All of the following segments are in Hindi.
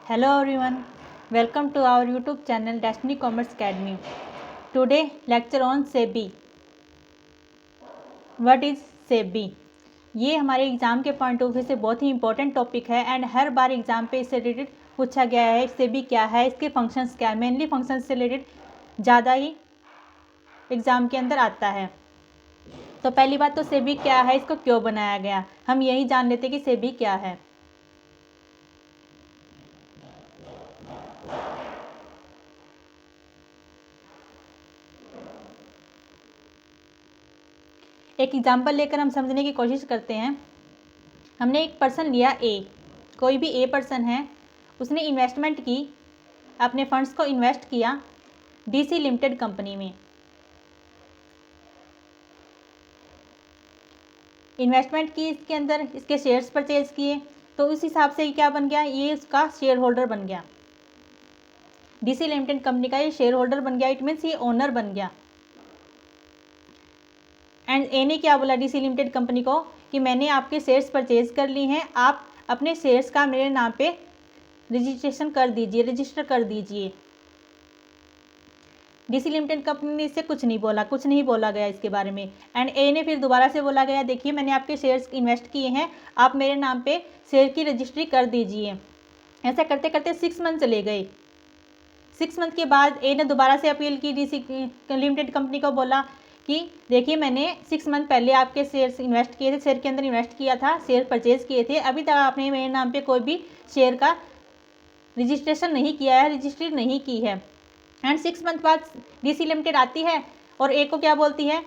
Hello everyone, welcome to our YouTube channel Destiny Commerce Academy. Today lecture on SEBI. What is SEBI? ये हमारे एग्ज़ाम के पॉइंट ऑफ व्यू से बहुत ही इंपॉर्टेंट टॉपिक है एंड हर बार एग्ज़ाम पे इससे रिलेटेड पूछा गया है। SEBI क्या है, इसके फंक्शंस क्या है, मेनली फंक्शंस से रिलेटेड ज़्यादा ही एग्ज़ाम के अंदर आता है। तो पहली बात तो SEBI क्या है, इसको क्यों बनाया गया, हम यही जान लेते कि SEBI क्या है। एक एग्जाम्पल लेकर हम समझने की कोशिश करते हैं। हमने एक पर्सन लिया ए, कोई भी ए पर्सन है, उसने इन्वेस्टमेंट की, अपने फंड्स को इन्वेस्ट किया DC लिमिटेड कंपनी में। इन्वेस्टमेंट की इसके अंदर, इसके शेयर्स परचेज किए, तो उस हिसाब से क्या बन गया, ये उसका शेयर होल्डर बन गया। DC लिमिटेड कंपनी का ये शेयर होल्डर बन गया, इट मीन्स ये ओनर बन गया। एंड ए ने क्या बोला DC लिमिटेड कंपनी को कि मैंने आपके शेयर्स परचेज कर ली हैं, आप अपने शेयर्स का मेरे नाम पे रजिस्ट्रेशन कर दीजिए, रजिस्टर कर दीजिए। DC लिमिटेड कंपनी ने इससे कुछ नहीं बोला, कुछ नहीं बोला गया इसके बारे में। एंड ए ने फिर दोबारा से बोला गया, देखिए मैंने आपके शेयर्स इन्वेस्ट किए हैं, आप मेरे नाम पे शेयर की रजिस्ट्री कर दीजिए। ऐसा करते करते 6 मंथ चले गए। 6 मंथ के बाद ए ने दोबारा से अपील की, DC लिमिटेड कंपनी को बोला कि देखिए मैंने 6 मंथ पहले आपके शेयर्स इन्वेस्ट किए थे, शेयर के अंदर इन्वेस्ट किया था, शेयर परचेज किए थे, अभी तक आपने मेरे नाम पे कोई भी शेयर का रजिस्ट्रेशन नहीं किया है, रजिस्ट्री नहीं की है। एंड 6 मंथ बाद DC लिमिटेड आती है और ए को क्या बोलती है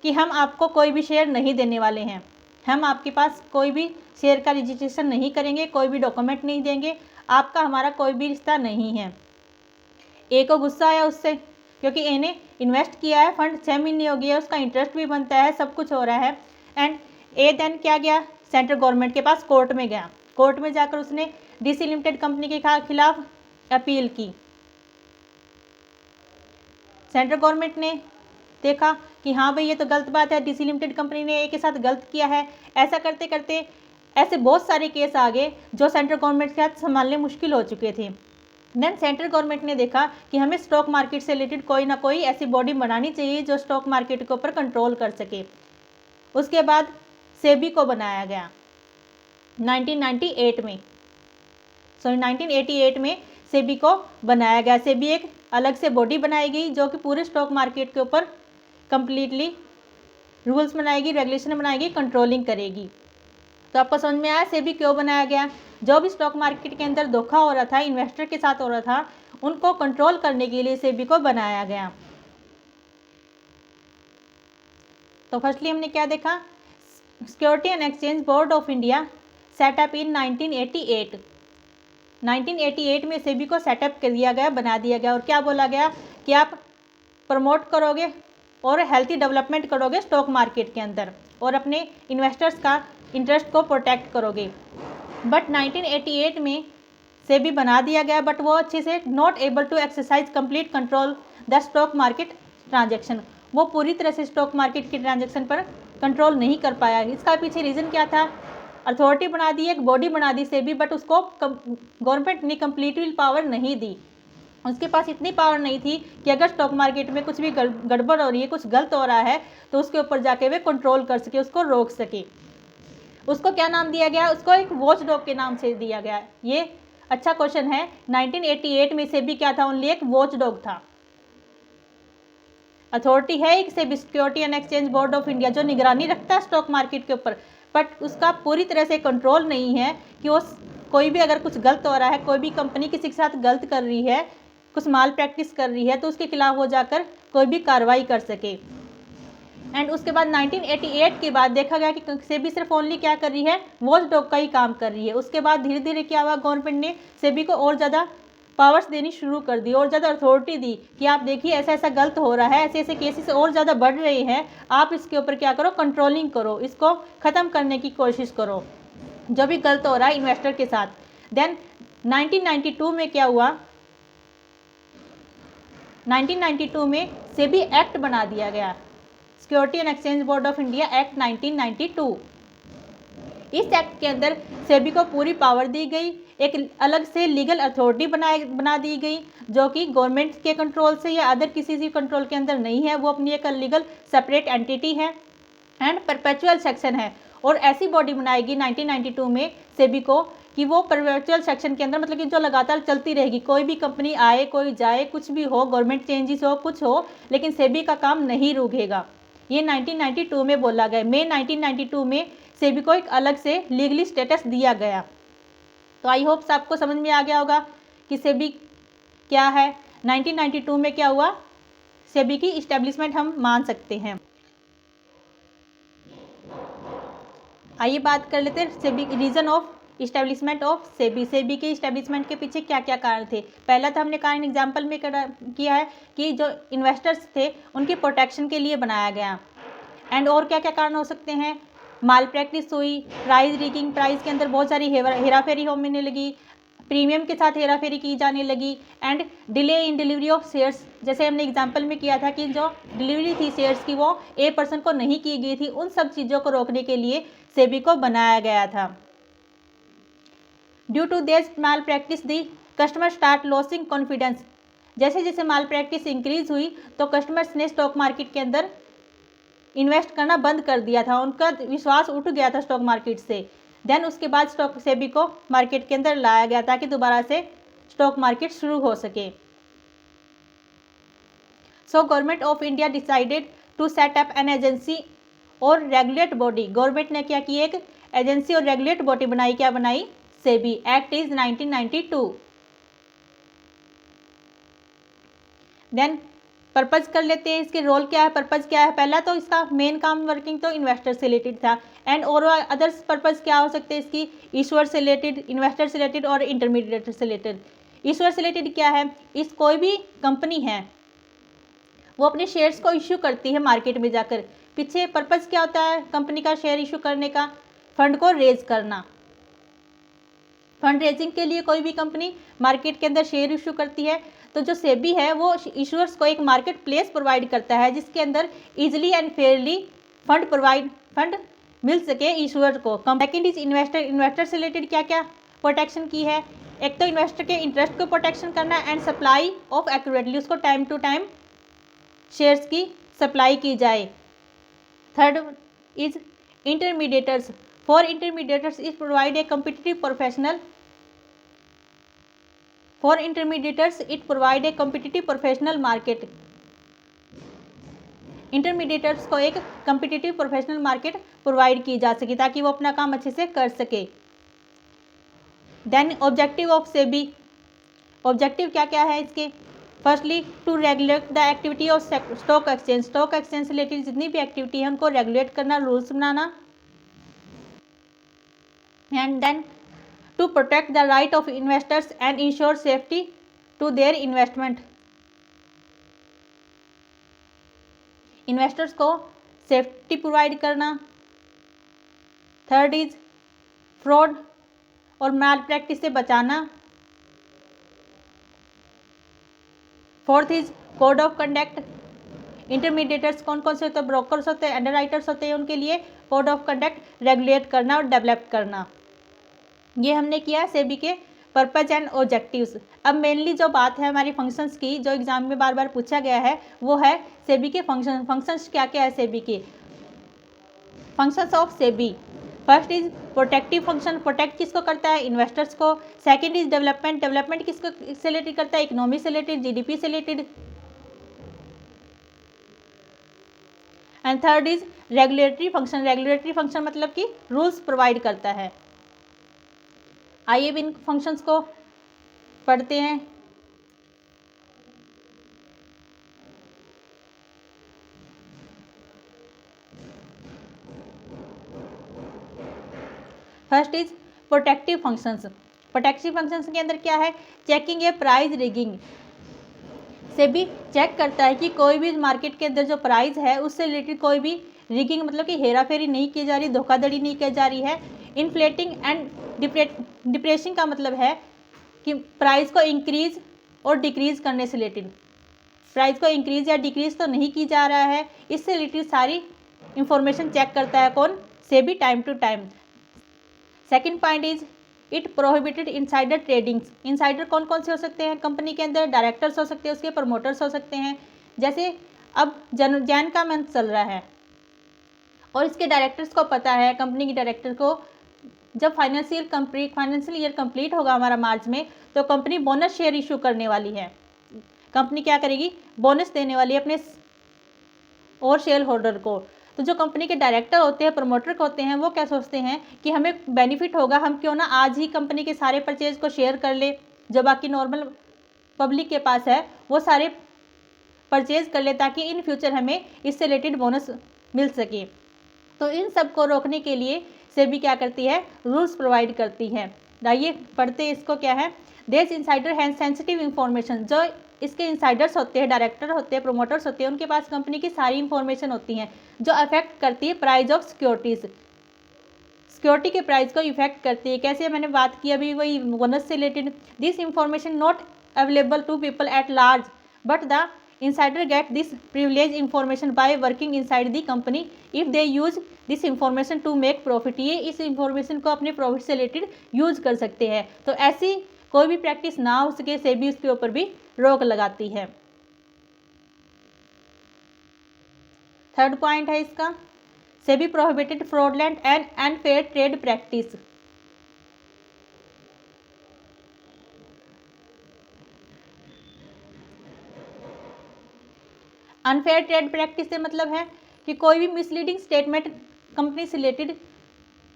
कि हम आपको कोई भी शेयर नहीं देने वाले हैं, हम आपके पास कोई भी शेयर का रजिस्ट्रेशन नहीं करेंगे, कोई भी डॉक्यूमेंट नहीं देंगे, आपका हमारा कोई भी रिश्ता नहीं है। ए को गुस्सा आया उससे, क्योंकि ए ने इन्वेस्ट किया है, फंड 6 महीने हो गए, उसका इंटरेस्ट भी बनता है, सब कुछ हो रहा है। एंड ए देन क्या गया, सेंट्रल गवर्नमेंट के पास कोर्ट में गया। कोर्ट में जाकर उसने DC लिमिटेड कंपनी के खिलाफ अपील की। सेंट्रल गवर्नमेंट ने देखा कि हाँ भाई ये तो गलत बात है, DC लिमिटेड कंपनी ने ए के साथ गलत किया है। ऐसा करते करते ऐसे बहुत सारे केस आ गए जो सेंट्रल गवर्नमेंट के साथ संभालने मुश्किल हो चुके थे। देन सेंट्रल गवर्नमेंट ने देखा कि हमें स्टॉक मार्केट से रिलेटेड कोई ना कोई ऐसी बॉडी बनानी चाहिए जो स्टॉक मार्केट के ऊपर कंट्रोल कर सके। उसके बाद SEBI को बनाया गया 1998 में। 1988 में SEBI को बनाया गया। SEBI एक अलग से बॉडी बनाई गई जो कि पूरे स्टॉक मार्केट के ऊपर कंप्लीटली रूल्स बनाएगी, रेगुलेशन बनाएगी, कंट्रोलिंग करेगी। तो आपको समझ में आया SEBI क्यों बनाया गया। जो भी स्टॉक मार्केट के अंदर धोखा हो रहा था, इन्वेस्टर के साथ हो रहा था, उनको कंट्रोल करने के लिए SEBI को बनाया गया। तो फर्स्टली हमने क्या देखा, security and exchange board of India setup in 1988। 1988 में SEBI को सेटअप कर दिया गया, बना दिया गया। और क्या बोला गया कि आप प्रमोट करोगे और हेल्थी डेवलपमेंट करोगे स्टॉक मार्केट के अंदर और अपने इन्वेस्टर्स का इंटरेस्ट को प्रोटेक्ट करोगे। बट 1988 में SEBI बना दिया गया, बट वो अच्छे से not able to exercise complete control the stock market transaction. वो पूरी तरह से स्टॉक मार्केट के ट्रांजैक्शन पर कंट्रोल नहीं कर पाया। इसका पीछे रीज़न क्या था, अथॉरिटी बना दी, एक बॉडी बना दी SEBI, बट उसको गवर्नमेंट ने कंप्लीटली पावर नहीं दी। उसके पास इतनी पावर नहीं थी कि अगर स्टॉक मार्केट में कुछ भी गड़बड़ हो रही है, कुछ गलत हो रहा है, तो उसके ऊपर जाके वे कंट्रोल कर सके, उसको रोक सके। उसको क्या नाम दिया गया, उसको एक वॉच डॉग के नाम से दिया गया। ये अच्छा क्वेश्चन है। 1988 में SEBI क्या था, ओनली एक वॉच डॉग था। अथॉरिटी है एक SEBI, security and exchange board of India, जो निगरानी रखता है स्टॉक मार्केट के ऊपर, बट उसका पूरी तरह से कंट्रोल नहीं है कि वो कोई भी अगर कुछ गलत हो रहा है, कोई भी कंपनी किसी के साथ गलत कर रही है, कुछ माल प्रैक्टिस कर रही है, तो उसके खिलाफ वो जाकर कोई भी कार्रवाई कर सके। एंड उसके बाद 1988 के बाद देखा गया कि SEBI सिर्फ ओनली क्या कर रही है, वॉच डॉग का ही काम कर रही है। उसके बाद धीरे धीरे क्या हुआ, गवर्नमेंट ने SEBI को और ज़्यादा पावर्स देनी शुरू कर दी और ज़्यादा अथॉरिटी दी कि आप देखिए ऐसा ऐसा गलत हो रहा है, ऐसे ऐसे केसेस और ज़्यादा बढ़ रहे हैं, आप इसके ऊपर क्या करो, कंट्रोलिंग करो, इसको ख़त्म करने की कोशिश करो जो भी गलत हो रहा है इन्वेस्टर के साथ। देन 1992 में क्या हुआ, 1992 में SEBI एक्ट बना दिया गया, security and exchange board of India act 1992। इस एक्ट के अंदर सेबी को पूरी पावर दी गई, एक अलग से लीगल अथॉरिटी बना दी गई जो कि गवर्नमेंट के कंट्रोल से या अदर किसी भी कंट्रोल के अंदर नहीं है, वो अपनी एक लीगल सेपरेट एंटिटी है एंड परपेचुअल सेक्शन है। और ऐसी बॉडी बनाएगी 1992 में सेबी को कि वो परपेचुअल सेक्शन के अंदर मतलब कि जो लगातार चलती रहेगी, कोई भी कंपनी आए कोई जाए कुछ भी हो, गवर्नमेंट चेंजेस हो कुछ हो, लेकिन सेबी का काम नहीं रुकेगा। ये 1992 में बोला गया। मई 1992 में सेबी को एक अलग से लीगली स्टेटस दिया गया। तो आई होप आपको समझ में आ गया होगा कि सेबी क्या है। 1992 में क्या हुआ, सेबी की इस्टेब्लिशमेंट हम मान सकते हैं। आइए बात कर लेते हैं SEBI reason of establishment of SEBI. SEBI के इस्टेब्लिशमेंट के पीछे क्या क्या कारण थे। पहला तो हमने कहा एग्जाम्पल में किया है कि जो इन्वेस्टर्स थे उनकी प्रोटेक्शन के लिए बनाया गया। एंड और क्या क्या कारण हो सकते हैं, माल प्रैक्टिस हुई, प्राइस रिगिंग, प्राइस के अंदर बहुत सारी हेराफेरी होने लगी, प्रीमियम के साथ हेराफेरी की जाने लगी, and delay in delivery of shares, जैसे हमने एग्जांपल में किया था कि जो डिलीवरी थी शेयर्स की वो ए पर्सन को नहीं की गई थी, उन सब चीज़ों को रोकने के लिए सेबी को बनाया गया था। Due to this mal practice the customer start losing confidence, जैसे जैसे माल प्रैक्टिस इंक्रीज हुई तो कस्टमर्स ने स्टॉक मार्केट के अंदर इन्वेस्ट करना बंद कर दिया था, उनका विश्वास उठ गया था स्टॉक मार्केट से। देन उसके बाद स्टॉक सेबी को मार्केट के अंदर लाया गया ताकि दोबारा से स्टॉक मार्केट शुरू हो सके। So government of India decided to set up an agency और रेगुलेट बॉडी। गवर्नमेंट ने क्या की, एक एजेंसी और रेगुलेट बॉडी बनाई, क्या बनाई, SEBI. Act is 1992। Then purpose कर लेते हैं, इसके रोल क्या है, पर्पज क्या है। पहला तो इसका मेन काम वर्किंग तो इन्वेस्टर से रिलेटेड था, एंड और अदर्स पर्पज क्या हो सकते हैं इसकी, इश्यूअर से रिलेटेड, इन्वेस्टर से रिलेटेड और इंटरमीडिएटर से रिलेटेड। इश्यूअर से रिलेटेड क्या है, इस कोई भी कंपनी है वो अपने शेयर्स को इश्यू करती है मार्केट में जाकर। पीछे पर्पज क्या होता है कंपनी का शेयर इशू करने का, फंड को रेज करना। फंड रेजिंग के लिए कोई भी कंपनी मार्केट के अंदर शेयर इशू करती है, तो जो सेबी है वो इशूअर्स को एक मार्केट प्लेस प्रोवाइड करता है जिसके अंदर इजीली एंड फेयरली फंड मिल सके इशूअर को। सेकेंड इज इन्वेस्टर से रिलेटेड क्या क्या प्रोटेक्शन की है, एक तो इन्वेस्टर के इंटरेस्ट को प्रोटेक्शन करना एंड सप्लाई ऑफ एक्यूरेटली, उसको टाइम टू टाइम शेयर्स की सप्लाई की जाए। Third is intermediators, for intermediators is provide a competitive professional, for intermediators it provide a competitive professional market. Intermediators को एक कम्पिटिटिव प्रोफेशनल मार्केट प्रोवाइड की जा सके ताकि वो अपना काम अच्छे से कर सके। Then objective of SEBI, objective क्या क्या है इसके, firstly to regulate the activity of stock exchange, stock exchange से रिलेटेड जितनी भी एक्टिविटी है उनको रेगुलेट करना, रूल्स बनाना। And then to protect the right of investors and ensure safety to their investment, investors को सेफ्टी प्रोवाइड करना। थर्ड इज फ्रॉड और मैल प्रैक्टिस से बचाना। Fourth is code of conduct, intermediators कौन कौन से होते हैं, ब्रोकर्स होते हैं, अंडरराइटर्स होते हैं, उनके लिए कोड ऑफ कंडक्ट रेगुलेट करना और डेवलप करना। ये हमने किया सेबी के पर्पज एंड ऑब्जेक्टिव्स। अब मेनली जो बात है हमारी फंक्शंस की, जो एग्जाम में बार बार पूछा गया है, वो है सेबी के फंक्शंस क्या क्या है सेबी के। Functions of SEBI, first is protective function, protect किसको करता है, इन्वेस्टर्स को। सेकंड इज डेवलपमेंट, डेवलपमेंट किसको से रिलेटेड करता है, इकोनॉमी से रिलेटेड, जीडीपी से related. And third is regulatory function, regulatory function मतलब कि रूल्स प्रोवाइड करता है। आइए इन फंक्शंस को पढ़ते हैं। First is protective functions, protective functions के अंदर क्या है, चेकिंग ए प्राइस रिगिंग, सेबी चेक करता है कि कोई भी मार्केट के अंदर जो प्राइस है उससे रिलेटेड कोई भी रिगिंग मतलब कि हेराफेरी नहीं की जा रही, धोखाधड़ी नहीं की जा रही है। इन्फ्लेटिंग एंड डिप्रेसिंग का मतलब है कि प्राइस को इंक्रीज और डिक्रीज करने से रिलेटेड, प्राइस को इंक्रीज या डिक्रीज तो नहीं की जा रहा है, इससे रिलेटेड सारी इंफॉर्मेशन चेक करता है कौन, SEBI time to time. Second point is it prohibited insider tradings. Insider कौन कौन से हो सकते हैं कंपनी के अंदर? डायरेक्टर्स हो सकते हैं, उसके प्रमोटर्स हो सकते हैं। जैसे अब जैन का मंथ चल रहा है और इसके डायरेक्टर्स को पता है, कंपनी के डायरेक्टर को, जब फाइनेंशियल ईयर कंप्लीट होगा हमारा मार्च में, तो कंपनी बोनस शेयर इशू करने वाली है। कंपनी क्या करेगी? बोनस देने वाली है अपने और शेयर होल्डर को। तो जो कंपनी के डायरेक्टर होते हैं, प्रमोटर होते हैं, वो क्या सोचते हैं कि हमें बेनिफिट होगा, हम क्यों ना आज ही कंपनी के सारे परचेज को शेयर कर ले, जो बाकी नॉर्मल पब्लिक के पास है वो सारे परचेज कर ले, ताकि इन फ्यूचर हमें इससे रिलेटेड बोनस मिल सके। तो इन सब को रोकने के लिए सेबी क्या करती है? रूल्स प्रोवाइड करती है। आइए पढ़ते इसको क्या है। देश इंसाइडर हैज सेंसिटिव इंफॉर्मेशन। जो इसके इंसाइडर्स होते हैं, डायरेक्टर होते हैं, प्रोमोटर्स होते हैं, उनके पास कंपनी की सारी इंफॉर्मेशन होती हैं जो अफेक्ट करती है प्राइस ऑफ सिक्योरिटीज़। सिक्योरिटी के प्राइस को इफेक्ट करती है। कैसे? मैंने बात की अभी वही बोनस से related. This information not available to people at large, but the insider get this privileged information by working inside the company if they use this information to make profit। ये इस इंफॉर्मेशन को अपने प्रॉफिट से रिलेटेड यूज कर सकते हैं। तो ऐसी कोई भी प्रैक्टिस ना हो सके, सेबी उसके ऊपर भी रोक लगाती है। थर्ड पॉइंट है इसका, SEBI prohibited fraudulent and unfair trade practice. Unfair trade practice से मतलब है कि कोई भी मिसलीडिंग स्टेटमेंट कंपनी से रिलेटेड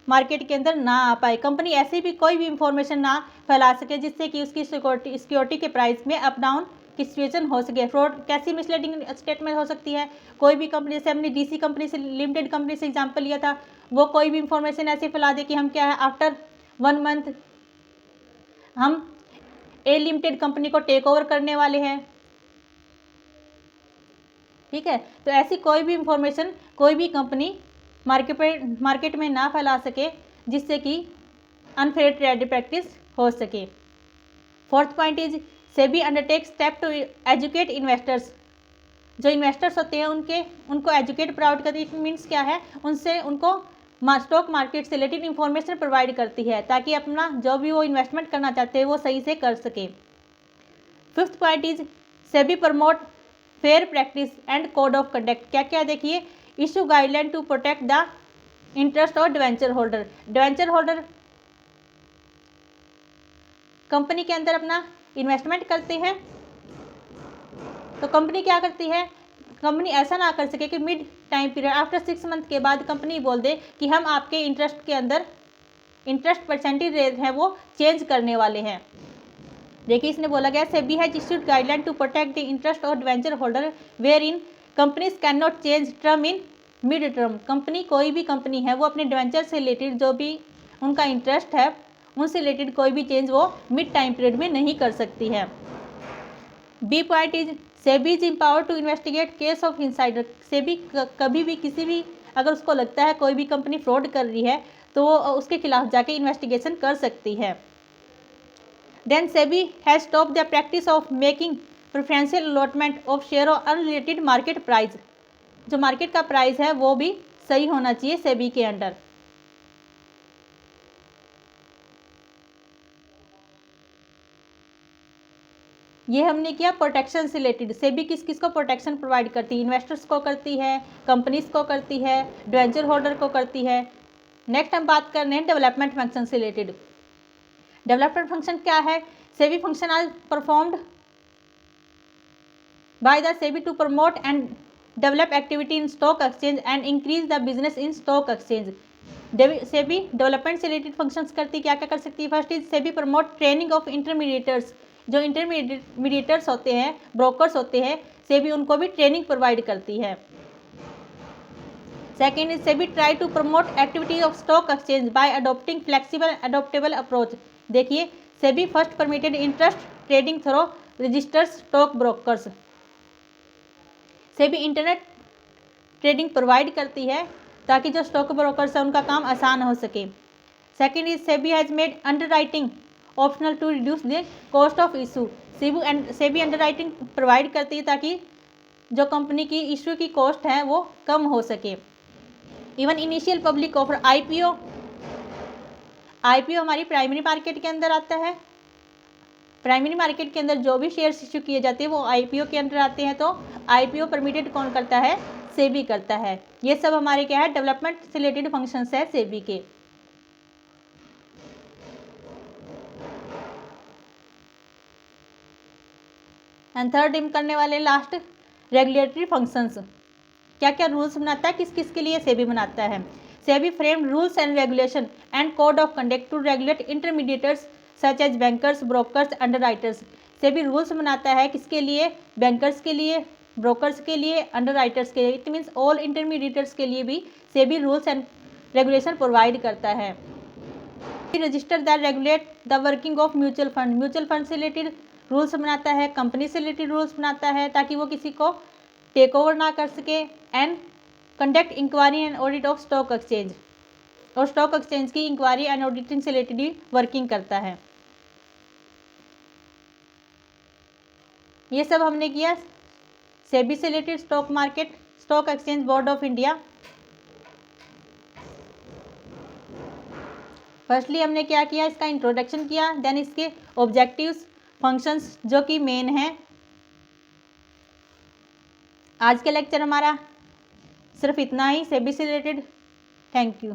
मार्केट के अंदर ना आ पाए। कंपनी ऐसी भी कोई भी इंफॉर्मेशन ना फैला सके जिससे कि उसकी सिक्योरिटी के प्राइस में अप डाउन की सिचुएशन हो सके। फ्रॉड कैसी मिसलीडिंग स्टेटमेंट हो सकती है? कोई भी कंपनी, जैसे हमने डीसी कंपनी से, लिमिटेड कंपनी से एग्जाम्पल लिया था, वो कोई भी इंफॉर्मेशन ऐसे फैला दे कि हम क्या है, आफ्टर 1 मंथ हम ए लिमिटेड कंपनी को टेक ओवर करने वाले हैं। ठीक है, तो ऐसी कोई भी इंफॉर्मेशन कोई भी कंपनी मार्केट में ना फैला सके जिससे कि अनफेयर ट्रेड प्रैक्टिस हो सके। Fourth point is SEBI undertake step to educate investors. जो इन्वेस्टर्स होते हैं उनको एजुकेट प्रोवाइड करती है। मीन्स क्या है? उनको स्टॉक मार्केट से रिलेटेड इंफॉर्मेशन प्रोवाइड करती है ताकि अपना जो भी वो इन्वेस्टमेंट करना चाहते हैं वो सही से कर सके। Fifth point is SEBI promote fair practice and code of conduct. क्या क्या देखिए, issue guideline to protect the interest of debenture holder. Debenture holder company के अंदर अपना इन्वेस्टमेंट करते हैं, तो कंपनी क्या करती है? कंपनी ऐसा ना कर सके कि mid time period after 6 month के बाद कंपनी बोल दे कि हम आपके इंटरेस्ट के अंदर इंटरेस्ट परसेंटेज रेट है वो चेंज करने वाले हैं। देखिए इसने बोला गया, SEBI has issued guideline to protect the interest of debenture holder where in companies can not change term in mid term. Company, कोई भी कंपनी है वो अपने डिवेंचर से रिलेटेड जो भी उनका इंटरेस्ट है उनसे रिलेटेड कोई भी चेंज वो मिड टाइम पीरियड में नहीं कर सकती है। B point is SEBI is empowered to investigate case of insider. SEBI कभी भी किसी भी अगर उसको लगता है कोई भी कंपनी फ्रॉड कर रही है तो वो उसके खिलाफ जाके इन्वेस्टिगेशन कर सकती है। Then SEBI has stop the practice of making preferential allotment of share और अनरिलेटेड मार्केट प्राइस। जो मार्केट का प्राइस है वो भी सही होना चाहिए सेबी के अंडर। ये हमने किया प्रोटेक्शन से रिलेटेड। सेबी किस किस को प्रोटेक्शन प्रोवाइड करती है? इन्वेस्टर्स को करती है, कंपनीज को करती है, डिवेंचर होल्डर को करती है। नेक्स्ट हम बात कर रहे हैं डेवलपमेंट फंक्शन से रिलेटेड। डेवलपमेंट फंक्शन क्या है? SEBI function are performed by the SEBI to promote and develop activity in stock exchange and increase the business in stock exchange. SEBI development से रिलेटेड फंक्शंस करती क्या क्या कर सकती है? First is SEBI promote training of intermediators. जो इंटरमीडिएटर्स होते हैं, ब्रोकर्स होते हैं, सेबी उनको भी ट्रेनिंग प्रोवाइड करती है। Second is SEBI try to promote activity of stock exchange by adopting flexible adoptable approach. देखिए, SEBI first permitted interest trading through registered stock brokers. SEBI internet trading provide करती है ताकि जो स्टॉक ब्रोकर्स है उनका काम आसान हो सके। Second is SEBI has made underwriting optional to reduce the cost of issue. SEBI underwriting provide करती है ताकि जो कंपनी की इशू की कॉस्ट है वो कम हो सके। Even initial public offer IPO हमारी प्राइमरी मार्केट के अंदर आता है। प्राइमरी मार्केट के अंदर जो भी शेयर्स इश्यू किए जाते हैं वो आईपीओ के अंदर आते हैं। तो आईपीओ परमिटेड कौन करता है? सेबी करता है। ये सब हमारे क्या है? डेवलपमेंट से रिलेटेड फंक्शंस है सेबी के। एंड थर्ड हम करने वाले लास्ट, रेगुलेटरी फंक्शंस। क्या क्या रूल्स बनाता है, किस किस के लिए सेबी बनाता है? SEBI frame rules and regulation and code of conduct to regulate intermediators such as bankers, brokers, underwriters. SEBI rules बनाता है किसके लिए? बैंकर्स के लिए, ब्रोकर्स के लिए, अंडरराइटर्स के लिए। इट मीन्स ऑल इंटरमीडिएटर्स के लिए भी SEBI rules and regulation provide करता है। Register that regulate the working of mutual fund. Mutual fund से रिलेटेड रूल्स बनाता है, कंपनी से रिलेटेड रूल्स बनाता है ताकि वो किसी को टेक ओवर ना कर सके। And conduct inquiry and audit of stock exchange, और स्टॉक एक्सचेंज की इंक्वायरी एंड ऑडिटिंग से रिलेटेड ही वर्किंग करता है। ये सब हमने किया सेबी से related, stock market, stock exchange board of India. Firstly हमने क्या किया? इसका इंट्रोडक्शन किया, देन इसके ऑब्जेक्टिव्स, फंक्शंस जो कि मेन है। आज का लेक्चर हमारा सिर्फ इतना ही सेबी से रिलेटेड। Thank you.